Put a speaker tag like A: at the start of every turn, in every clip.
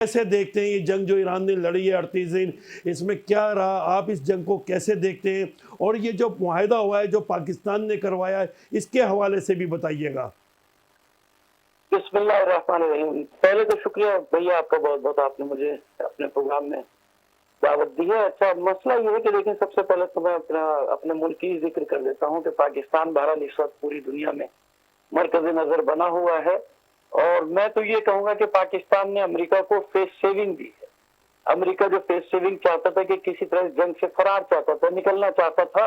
A: कैसे देखते हैं ये जंग जो ईरान ने लड़ी है 38 दिन, इसमें क्या रहा, आप इस जंग को कैसे देखते हैं? और ये जो मुआहिदा हुआ है जो पाकिस्तान ने करवाया है, इसके हवाले से भी बताइएगा।
B: बिस्मिल्लाहिर्रहमानिर्रहीम। पहले तो शुक्रिया भैया आपका बहुत बहुत, आपने मुझे अपने प्रोग्राम में दावत दी है। अच्छा, मसला ये है कि देखिए, सबसे पहले तो मैं अपने मुल्क की जिक्र कर देता हूँ कि पाकिस्तान बहरहाल इस वक्त पूरी दुनिया में मरकज़ नजर बना हुआ है। और मैं तो ये कहूँगा कि पाकिस्तान ने अमेरिका को फेस सेविंग दी है। अमेरिका जो फेस सेविंग चाहता था कि किसी तरह जंग से फरार चाहता था, निकलना चाहता था,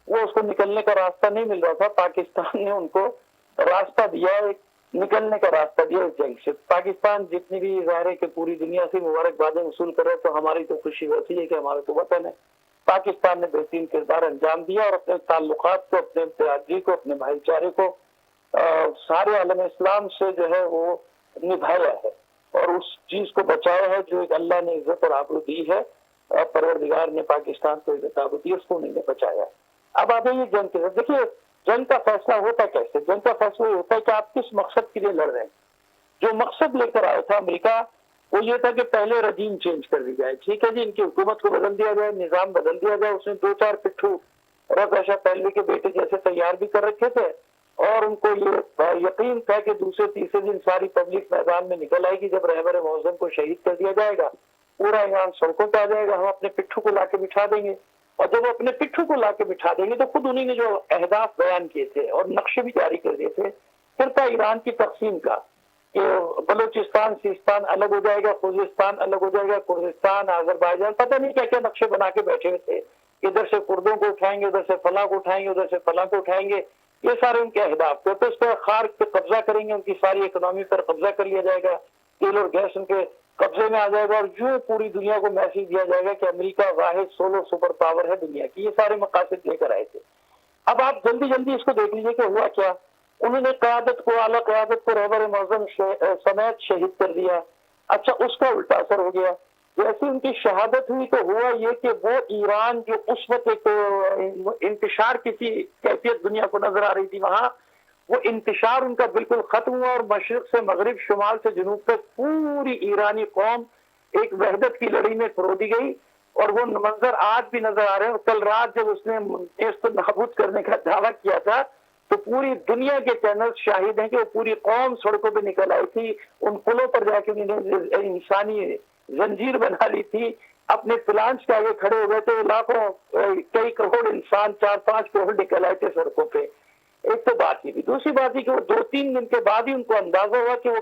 B: वो उसको निकलने का रास्ता नहीं मिल रहा था। पाकिस्तान ने उनको रास्ता दिया, एक निकलने का रास्ता दिया इस जंग से। पाकिस्तान जितनी भी ज़ाहिर है कि पूरी दुनिया से मुबारकबादें वसूल कर रहे, तो हमारी तो खुशी होती है कि हमारा तो वतन है। पाकिस्तान ने बेहतरीन किरदार अंजाम दिया और अपने ताल्लुकात को, अपने बिरादरी को, अपने भाईचारे को सारे आलम इस्लाम से जो है वो निभाया है और उस चीज को बचाया है जो एक अल्लाह ने इज्जत और आबरू दी है, परवरदिगार ने पाकिस्तान को इज्जत आबरू दी, उसको उन्होंने बचाया। अब आ जाइए जंग के साथ। देखिए, जंग का फैसला होता कैसे? जंग का फैसला होता है कि आप किस मकसद के लिए लड़ रहे हैं। जो मकसद लेकर आया था अमेरिका, वो ये था कि पहले रजीम चेंज कर दी जाए। ठीक है जी, इनकी हुकूमत को बदल दिया जाए, निजाम बदल दिया जाए। उसने 2-4 पिट्ठू रज़ा पहले के बेटे जैसे तैयार भी कर रखे थे और उनको ये यकीन था कि दूसरे तीसरे दिन सारी पब्लिक मैदान में निकल आएगी जब रहबर मौज़म को शहीद कर दिया जाएगा, पूरा ईरान सड़कों पर आ जाएगा, हम अपने पिट्ठू को लाके बिठा देंगे। और जब वो अपने पिट्ठू को लाके बिठा देंगे तो खुद उन्हीं ने जो अहदाफ बयान किए थे और नक्शे भी जारी कर दिए थे, फिर था ईरान की तकसीम का कि बलूचिस्तान सिस्तान अलग हो जाएगा, खुजिस्तान अलग हो जाएगा, कुर्दिस्तान, अजरबैजान, पता नहीं क्या क्या नक्शे बना के बैठे हुए थे। इधर से कुर्दों को उठाएंगे, उधर से फलां को उठाएंगे, उधर से फलां को उठाएंगे। ये सारे उनके अहदाफ थे। तो इस पर खार पे कब्जा करेंगे, उनकी सारी इकोनॉमी पर कब्जा कर लिया जाएगा, तेल और गैस उनके कब्जे में आ जाएगा और यूं पूरी दुनिया को मैसेज दिया जाएगा कि अमेरिका वाहिद सोलो सुपर पावर है दुनिया की। ये सारे मकासद लेकर आए थे। अब आप जल्दी जल्दी इसको देख लीजिए कि हुआ क्या। उन्होंने क़यादत को, आला क़यादत को रहबर मौज़म समेत शहीद कर दिया। अच्छा, उसका उल्टा असर हो गया। जैसे उनकी शहादत हुई तो हुआ ये कि वो ईरान जो उस वक्त एक इंतशार की थी कैफियत दुनिया को नजर आ रही थी, वहां वो इंतशार उनका बिल्कुल खत्म हुआ और मशरिक से मगरिब, शुमाल से जनूब तक पूरी ईरानी कौम एक वहदत की लड़ी में परो दी गई। और वो मंजर आज भी नजर आ रहे हैं। कल रात जब उसने इसको नाबूद करने का दावा किया था तो पूरी दुनिया के चैनल शाहिद हैं कि वो पूरी कौम सड़कों पे निकल आई थी। उन पुलों पर जाके उन्होंने इंसानी जंजीर बना ली थी, अपने प्लांट्स के आगे खड़े हो गए थे। लाखों, कई करोड़ इंसान, 4-5 करोड़ निकल आए थे सड़कों पे। एक तो बात ये भी। दूसरी बात ये कि वो 2-3 दिन के बाद ही उनको अंदाजा हुआ कि वो